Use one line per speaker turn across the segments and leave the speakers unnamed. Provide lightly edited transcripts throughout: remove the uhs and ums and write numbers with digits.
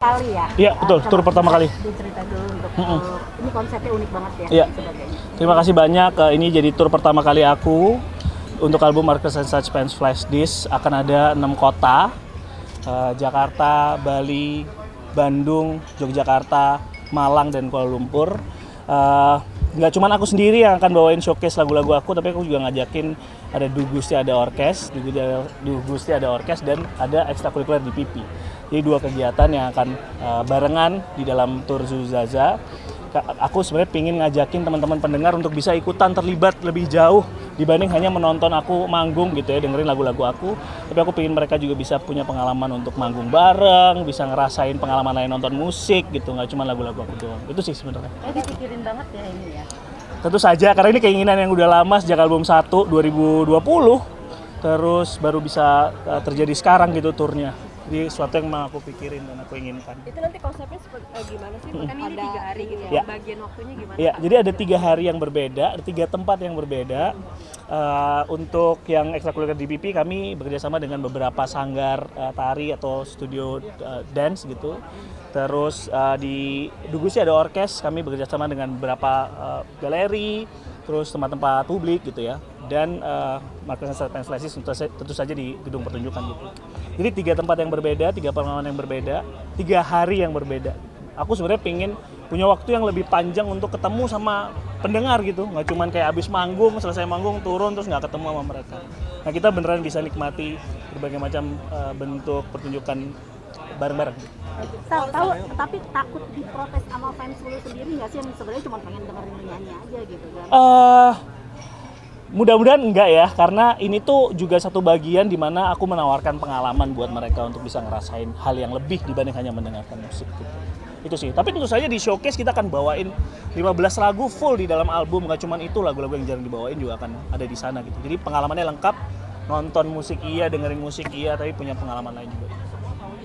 Kali ya?
Iya, betul, tur pertama kali.
Dicerita dulu untuk ini konsepnya unik banget ya,
Iya.
dan sebagainya.
Terima kasih banyak. Ini jadi tur pertama kali aku untuk album Marcus and Suspense Flash Disc. Akan ada 6 kota, Jakarta, Bali, Bandung, Yogyakarta, Malang, dan Kuala Lumpur. Nggak cuma aku sendiri yang akan bawain showcase lagu-lagu aku, tapi aku juga ngajakin ada Dugusti ada orkes, Dugusti ada orkes, dan ada ekstrakurikuler di PP. Jadi 2 kegiatan yang akan barengan di dalam tur Zuzaza. Aku sebenarnya pengen ngajakin teman-teman pendengar untuk bisa ikutan terlibat lebih jauh dibanding hanya menonton aku manggung gitu ya, dengerin lagu-lagu aku. Tapi aku pengen mereka juga bisa punya pengalaman untuk manggung bareng, bisa ngerasain pengalaman lain nonton musik gitu, nggak cuma lagu-lagu aku doang. Itu sih sebenarnya.
Dipikirin banget ya ini ya.
Tentu saja, karena ini keinginan yang udah lama sejak album 1 2020, terus baru bisa terjadi sekarang gitu turnya. Jadi sesuatu yang memang aku pikirin dan aku inginkan.
Itu nanti konsepnya gimana sih? Kan ini 3 hari gitu
ya.
Bagian waktunya gimana?
Ya, jadi ada 3 hari yang berbeda, ada 3 tempat yang berbeda. Untuk yang ekstrakurikuler DPP kami bekerjasama dengan beberapa sanggar tari atau studio dance gitu. Terus di Dugusti ada orkes, kami bekerjasama dengan beberapa galeri, terus tempat-tempat publik gitu ya. Dan Marcus and Suspense Flash Disc tentu saja di gedung pertunjukan gitu. Jadi 3 tempat yang berbeda, 3 pengalaman yang berbeda, 3 hari yang berbeda. Aku sebenarnya pengen punya waktu yang lebih panjang untuk ketemu sama pendengar gitu, nggak cuman kayak abis manggung, selesai manggung turun terus nggak ketemu sama mereka. Nah, kita beneran bisa nikmati berbagai macam bentuk pertunjukan bareng-bareng.
Tahu, tapi takut diprotes sama fans lu sendiri nggak sih, yang sebenarnya cuma pengen dengerin nyanyi aja gitu kan?
Mudah-mudahan enggak ya, karena ini tuh juga satu bagian di mana aku menawarkan pengalaman buat mereka untuk bisa ngerasain hal yang lebih dibanding hanya mendengarkan musik gitu. Itu sih, tapi tentu saja di showcase kita akan bawain 15 lagu full di dalam album, nggak cuma itu, lagu-lagu yang jarang dibawain juga akan ada di sana gitu. Jadi pengalamannya lengkap, nonton musik iya, dengerin musik iya, tapi punya pengalaman lain juga.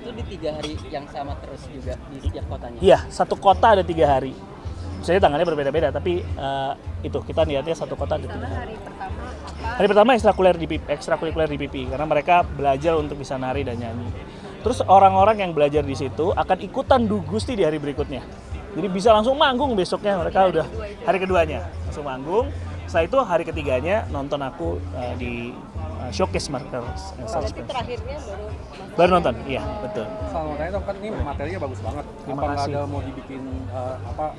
Itu di 3 hari yang sama terus juga di setiap kotanya?
Iya, satu kota ada 3 hari. Misalnya tanggalnya berbeda-beda, tapi itu kita niatnya satu kota ada 3 hari.
Hari pertama apa?
Hari pertama ekstrakurikuler di PP, karena mereka belajar untuk bisa nari dan nyanyi. Terus orang-orang yang belajar di situ akan ikutan Dugusti di hari berikutnya. Jadi bisa langsung manggung besoknya, mereka udah hari keduanya langsung manggung. Setelah itu hari ketiganya nonton aku di showcase Marcus and
Berarti
Suspense.
terakhirnya
Baru nonton, iya betul.
Sama makanya dong, kan ini materinya bagus banget.
Terima
Apa nggak
kasih.
ada mau dibikin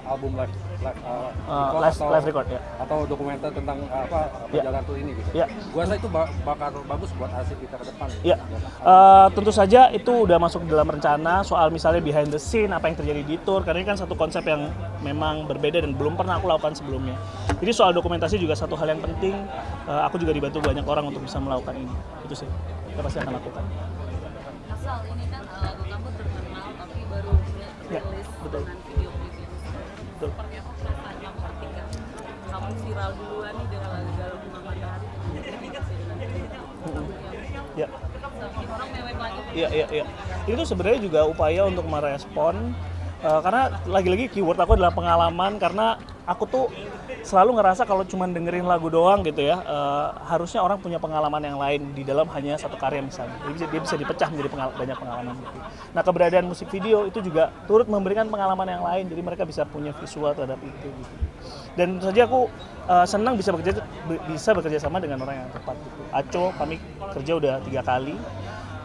album
Live record ya.
atau dokumenter tentang perjalanan tour ini gitu.
Ya.
Gua rasa itu bakal bagus buat arsip kita ke depan.
Ya, tentu saja itu udah masuk dalam rencana soal misalnya behind the scene, apa yang terjadi di tour, karena ini kan satu konsep yang memang berbeda dan belum pernah aku lakukan sebelumnya. Jadi soal dokumentasi juga satu hal yang penting, aku juga dibantu banyak orang untuk bisa melakukan ini. Itu sih, kita pasti akan lakukan.
Asal ini kan lagu kamu terkenal tapi baru
Ya,
rilis
betul.
dengan video klip itu.
Betul.
Seperti apa perasaan kamu ketika kamu viral duluan nih dengan lagu Bunga Matahari dengan
Ya.
semakin orang mewek lagi.
Iya. Itu sebenarnya juga upaya untuk merespon, karena lagi-lagi keyword aku adalah pengalaman, karena aku tuh selalu ngerasa kalau cuma dengerin lagu doang gitu ya, harusnya orang punya pengalaman yang lain di dalam hanya satu karya misalnya. Jadi dia bisa dipecah menjadi banyak pengalaman gitu. Nah, keberadaan musik video itu juga turut memberikan pengalaman yang lain, jadi mereka bisa punya visual terhadap itu gitu. Dan tentu saja aku senang bisa bekerja sama dengan orang yang tepat gitu. Aco, kami kerja udah 3 kali.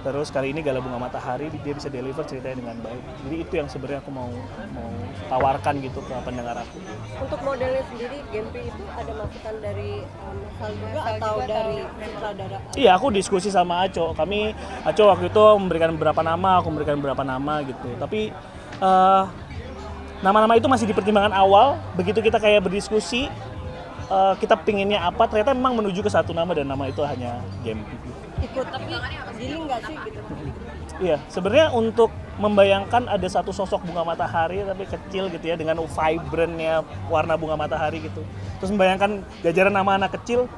Terus kali ini Gala Bunga Matahari, dia bisa deliver ceritanya dengan baik. Jadi itu yang sebenarnya aku mau tawarkan gitu ke pendengar aku.
untuk modelnya sendiri, Gempi itu ada masukan dari Masal juga atau dari sutradara?
Iya, aku diskusi sama Aco. Aco waktu itu memberikan beberapa nama, aku memberikan beberapa nama gitu. Tapi nama-nama itu masih di pertimbangan awal. Begitu kita kayak berdiskusi, kita pinginnya apa, ternyata memang menuju ke satu nama dan nama itu hanya Gempi.
Ikut dealing nggak sih gitu?
Iya, sebenarnya untuk membayangkan ada satu sosok bunga matahari tapi kecil gitu ya, dengan vibrantnya warna bunga matahari gitu. Terus membayangkan jajaran nama anak kecil,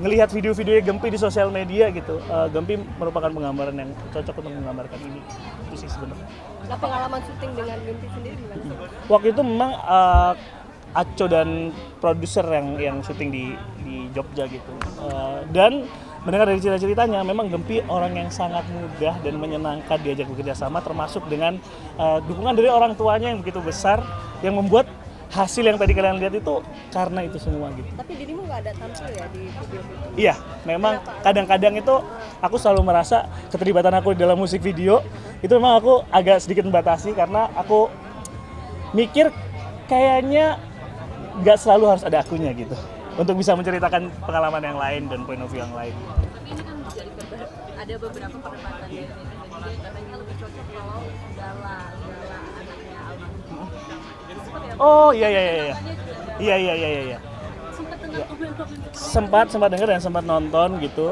ngelihat video-videonya Gempi di sosial media gitu. Gempi merupakan penggambaran yang cocok untuk menggambarkan ini. Itu sih sebenarnya.
Nah, pengalaman syuting dengan Gempi sendiri gimana sih?
Waktu itu memang Aco dan produser yang syuting di Jogja gitu. Dan mendengar dari cerita-ceritanya memang Gempi orang yang sangat mudah dan menyenangkan diajak bekerja sama, termasuk dengan dukungan dari orang tuanya yang begitu besar yang membuat hasil yang tadi kalian lihat itu karena itu semua gitu.
Tapi dirimu nggak ada tampil ya di video itu?
Iya, memang kadang-kadang itu aku selalu merasa keterlibatan aku di dalam musik video itu memang aku agak sedikit membatasi karena aku mikir kayaknya nggak selalu harus ada akunya gitu untuk bisa menceritakan pengalaman yang lain dan point of view yang lain.
Tapi ini kan menjadi ada beberapa perdebatan dari netizen juga yang katanya lebih cocok kalau Gala anaknya almarhum. Seperti apa?
Oh iya.
Namanya juga ada.
Iya.
Sempat dengar komen-komen
Sempat dengar dan sempat nonton gitu.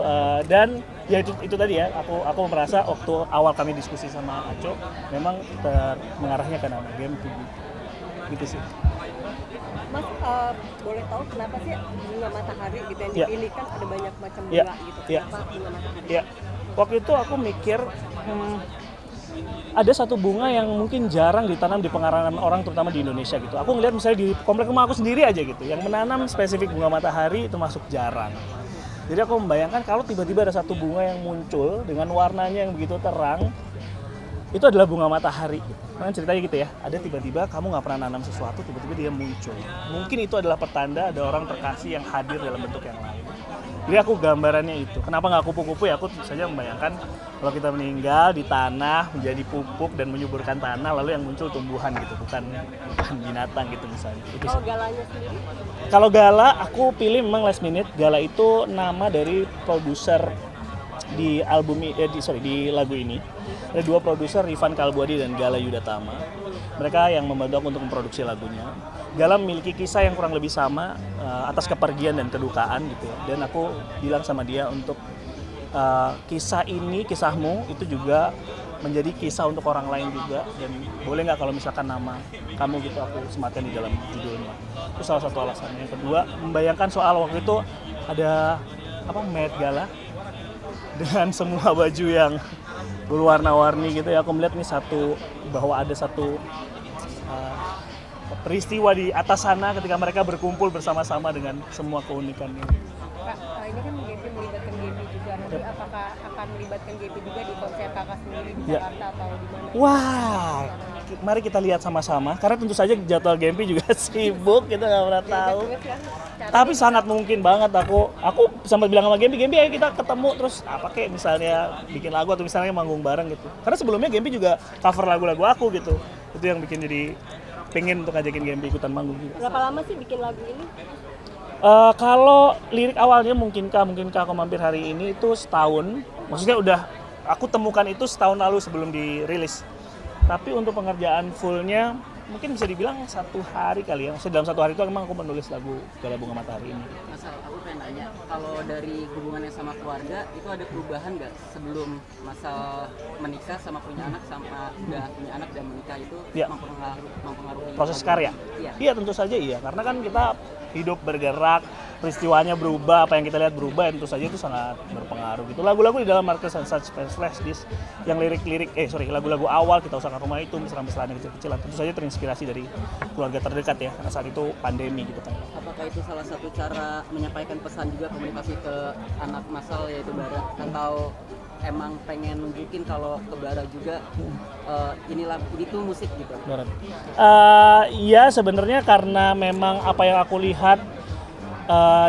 Dan ya itu tadi ya, aku merasa waktu awal kami diskusi sama Aco memang mengarahnya ke nama game gitu sih.
Mas, boleh tahu kenapa sih bunga matahari gitu yang
Iya.
dipilih kan ada banyak macam bunga
Iya,
gitu.
iya.
Kenapa bunga matahari?
Ya, waktu itu aku mikir ada satu bunga yang mungkin jarang ditanam di pengarangan orang terutama di Indonesia gitu. Aku ngeliat misalnya di komplek rumah aku sendiri aja gitu, yang menanam spesifik bunga matahari itu masuk jarang. Jadi aku membayangkan kalau tiba-tiba ada satu bunga yang muncul dengan warnanya yang begitu terang, itu adalah bunga matahari. Kan ceritanya gitu ya, ada tiba-tiba kamu nggak pernah nanam sesuatu, tiba-tiba dia muncul. Mungkin itu adalah pertanda ada orang terkasih yang hadir dalam bentuk yang lain. Jadi aku gambarannya itu. Kenapa nggak kupu-kupu ya? Aku saja membayangkan kalau kita meninggal di tanah menjadi pupuk dan menyuburkan tanah, lalu yang muncul tumbuhan gitu, bukan binatang gitu misalnya. Itu
Kalau
sih.
galanya sendiri?
Kalau Gala, aku pilih memang last minute. Gala itu nama dari produser di album di lagu ini. Ada dua produser, Rifan Kalbuadi dan Gala Yudatama. Mereka yang membantu aku untuk memproduksi lagunya. Gala memiliki kisah yang kurang lebih sama atas kepergian dan kedukaan gitu ya. Dan aku bilang sama dia untuk kisah ini, kisahmu itu juga menjadi kisah untuk orang lain juga, dan boleh nggak kalau misalkan nama kamu gitu aku sematkan di dalam judulnya. Itu salah satu alasannya. Yang kedua, membayangkan soal waktu itu ada Met Gala dengan semua baju yang berwarna-warni gitu ya. Aku melihat nih bahwa ada satu peristiwa di atas sana ketika mereka berkumpul bersama-sama dengan semua keunikannya.
Kak, ini kan GP melibatkan GP juga. Nanti apakah akan melibatkan GP juga di konser kakak sendiri di
Ya.
Jakarta atau di mana?
Wah, mari kita lihat sama-sama. Karena tentu saja jadwal Gempi juga sibuk, kita nggak pernah tahu. Tapi sangat mungkin banget aku sempat bilang sama Gempi, ayo kita ketemu terus kayak misalnya bikin lagu atau misalnya manggung bareng gitu. Karena sebelumnya Gempi juga cover lagu-lagu aku gitu. Itu yang bikin jadi pengen untuk ngajakin Gempi ikutan manggung juga.
Berapa lama sih bikin lagu ini?
Kalau lirik awalnya mungkinkah aku mampir hari ini itu setahun. Maksudnya udah aku temukan itu setahun lalu sebelum dirilis. Tapi untuk pengerjaan fullnya mungkin bisa dibilang 1 hari kali ya. Maksudnya dalam 1 hari itu memang aku menulis lagu Gala Bunga Matahari ini.
Masal, aku pengen nanya, kalau dari hubungannya sama keluarga itu ada perubahan nggak sebelum Masal menikah sama punya anak sama udah punya anak dan menikah itu
Ya.
mempengaruhi
Proses
lagu?
karya?
Iya.
Iya tentu saja iya. Karena kan kita hidup bergerak, peristiwanya berubah, apa yang kita lihat berubah, ya tentu saja itu sangat berpengaruh gitu. Lagu-lagu di dalam Marcus and Such Flash Disk yang lagu-lagu awal Kita Usahakan Rumah Itu, mesra-mesraan yang kecil-kecilan, tentu saja terinspirasi dari keluarga terdekat ya, karena saat itu pandemi gitu kan.
Apakah itu salah satu cara menyampaikan pesan juga komunikasi ke anak Masal yaitu Bara, atau emang pengen nunjukin kalau ke Bara juga ini tuh musik gitu?
Barat. Iya sebenarnya karena memang apa yang aku lihat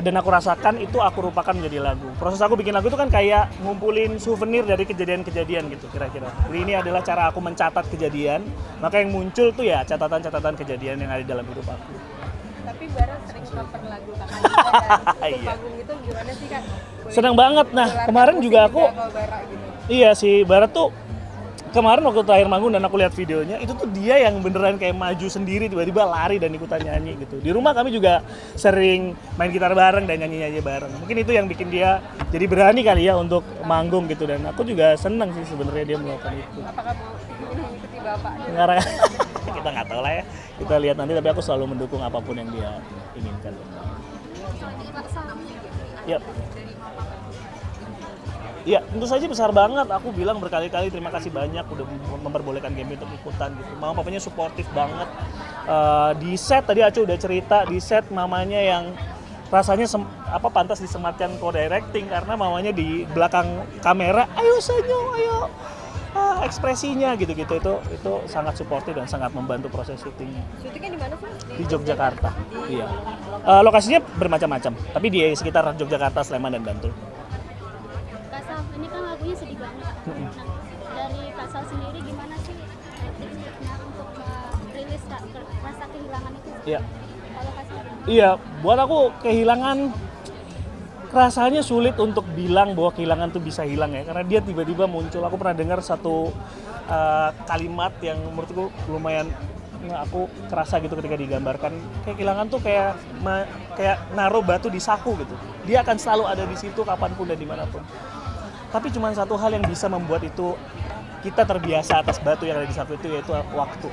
dan aku rasakan itu aku rupakan menjadi lagu. Proses aku bikin lagu itu kan kayak ngumpulin souvenir dari kejadian-kejadian gitu kira-kira. Jadi ini adalah cara aku mencatat kejadian, maka yang muncul tuh ya catatan-catatan kejadian yang ada di dalam hidup aku.
Tapi Bara sering cover lagu kakak juga dan
Iya.
panggung itu gimana sih Kak?
Senang banget. Nah
Gelar
kemarin
musik
juga aku,
kalau Bara gitu.
iya si Barat tuh kemarin waktu terakhir manggung dan aku lihat videonya, itu tuh dia yang beneran kayak maju sendiri, tiba-tiba lari dan ikutan nyanyi gitu. Di rumah kami juga sering main gitar bareng dan nyanyi-nyanyi bareng. Mungkin itu yang bikin dia jadi berani kali ya untuk manggung gitu, dan aku juga seneng sih sebenarnya dia melakukan itu.
Apakah mau mengikuti Bapak?
Ngarang kita nggak tahu lah ya, kita lihat nanti, tapi aku selalu mendukung apapun yang dia inginkan. Yap. Ya, tentu saja besar banget. Aku bilang berkali-kali terima kasih banyak udah memperbolehkan Gempi untuk ikutan gitu. Mama papanya suportif banget. Di set tadi Acu udah cerita, di set mamanya yang rasanya pantas disematkan co-directing karena mamanya di belakang kamera, ayo senyum, ayo ekspresinya gitu-gitu itu sangat suportif dan sangat membantu proses syutingnya.
Syutingnya di mana sih?
Di Yogyakarta. Iya. Lokasinya bermacam-macam, tapi di sekitar Yogyakarta, Sleman dan Bantul.
Kak Sal, ini kan lagunya sedih banget. Nah, dari Kak Sal sendiri gimana sih tekniknya untuk merilis rasa kehilangan itu?
Iya.
Kalau Kak Sal gimana?
Iya, buat aku kehilangan rasanya sulit untuk bilang bahwa kehilangan tuh bisa hilang ya, karena dia tiba-tiba muncul. Aku pernah dengar satu kalimat yang menurutku lumayan aku kerasa gitu ketika digambarkan. Kayak kehilangan tuh kayak naruh batu di saku gitu. Dia akan selalu ada di situ kapanpun dan dimanapun. Tapi cuma satu hal yang bisa membuat itu kita terbiasa atas batu yang ada di saku itu, yaitu waktu.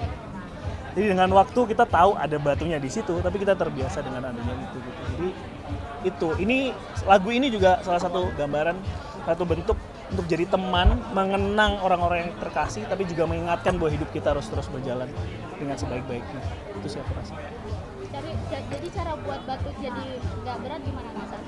Jadi dengan waktu kita tahu ada batunya di situ, tapi kita terbiasa dengan adanya itu gitu. Jadi ini lagu ini juga salah satu gambaran, satu bentuk untuk jadi teman, mengenang orang-orang yang terkasih, tapi juga mengingatkan bahwa hidup kita harus terus berjalan dengan sebaik-baiknya. Itu sih aku rasa.
Jadi cara buat batu jadi nggak berat gimana Kak Sal?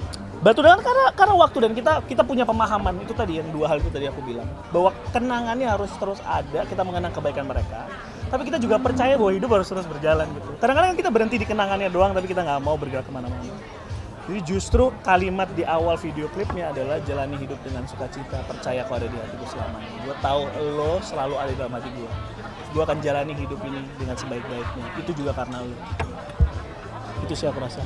Batu dengan karena waktu dan kita punya pemahaman itu tadi, yang dua hal itu tadi aku bilang, bahwa kenangannya harus terus ada, kita mengenang kebaikan mereka, tapi kita juga percaya bahwa hidup harus terus berjalan gitu. Kadang-kadang kita berhenti di kenangannya doang, tapi kita nggak mau bergerak kemana-mana. Jadi justru kalimat di awal video klipnya adalah jalani hidup dengan sukacita, percaya kau ada di hatiku selamanya. Gue tahu lo selalu ada dalam hati gue. Gue akan jalani hidup ini dengan sebaik-baiknya. Itu juga karena lo. Itu sih aku rasa.